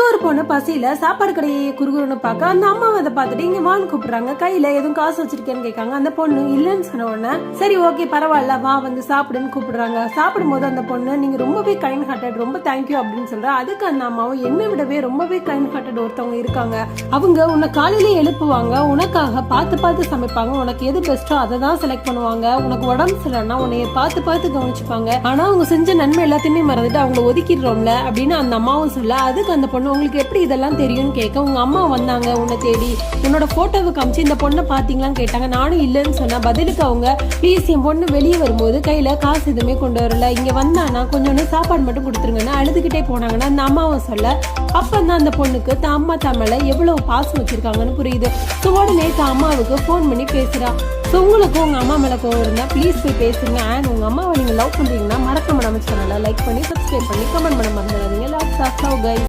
இன்னொரு பொண்ணு பசியில சாப்பாடு கடையை குறுகுறுன்னு பார்க்க அந்த அம்மா அதை பார்த்துட்டு இங்க வான்னு கூப்பிடுறாங்க. கையில எதுவும் காசு வச்சிருக்கேன்னு கேட்காங்க. அந்த பொண்ணு இல்லன்னு சொன்ன உடனே சரி ஓகே பரவாயில்ல வா வந்து சாப்பிடுன்னு கூப்பிடுறாங்க. சாப்பிடும் போது அந்த பொண்ணு நீங்க ரொம்பவே கைண்ட் ஹார்ட்டட், ரொம்ப தேங்க்யூ அப்படின்னு சொல்ற. அதுக்கு அந்த அம்மாவும் என்னை விடவே ரொம்பவே கைண்ட் ஹார்ட்டட் ஒருத்தவங்க இருக்காங்க. அவங்க உன்னை காலையிலே எழுப்புவாங்க, உனக்காக பார்த்து பார்த்து சமைப்பாங்க, உனக்கு எது பெஸ்ட்டோ அதை தான் செலக்ட் பண்ணுவாங்க, உனக்கு உடம்பு சரியில்லைன்னா உன்னைய பார்த்து பார்த்து கவனிச்சுப்பாங்க. ஆனா அவங்க செஞ்ச நன்மை எல்லாத்தையுமே மறந்துட்டு அவங்கள ஒதுக்கிடுறோம்ல அப்படின்னு அந்த அம்மாவும் சொல்ல. அதுக்கு அந்த பொண்ணு உங்களுக்கு எப்படி இதெல்லாம் தெரியும்னு கேட்க, உங்க அம்மா வந்தாங்க உன்னை தேடி, உன்னோட போட்டோவை காமிச்சு இந்த பொண்ணை பாத்தீங்களான்னு கேட்டாங்க. நானும் இல்லைன்னு சொன்னா. பதிலுக்கு அவங்க ப்ளீஸ் என் பொண்ணு வெளியே வரும்போது கையில காசு எதுவுமே கொண்டு வரல, இங்க வந்தானா கொஞ்சோண்டு சாப்பாடு மட்டும் கொடுத்துருங்கன்னு அழுதுகிட்டே போனாங்கன்னா அந்த அம்மாவும் சொல்ல. அப்பதான் அந்த பொண்ணுக்கு தான் அம்மா தமிழ எவ்வளவு பாசம் வச்சிருக்காங்கன்னு புரியுது. ஸோ உடனே தான் அம்மாவுக்கு ஃபோன் பண்ணி பேசுறா. ஸோ உங்களுக்கு உங்க அம்மா மேல கோவம் இருந்தா ப்ளீஸ் போய் பேசுங்க. அண்ட் உங்க அம்மாவை நீங்க லவ் பண்றீங்கன்னா மறக்காம நம்ம சேனலை லைக் பண்ணி சப்ஸ்கிரைப் பண்ணி கமெண்ட் பண்ண மறந்துடாதீங்க. Lots of love guys.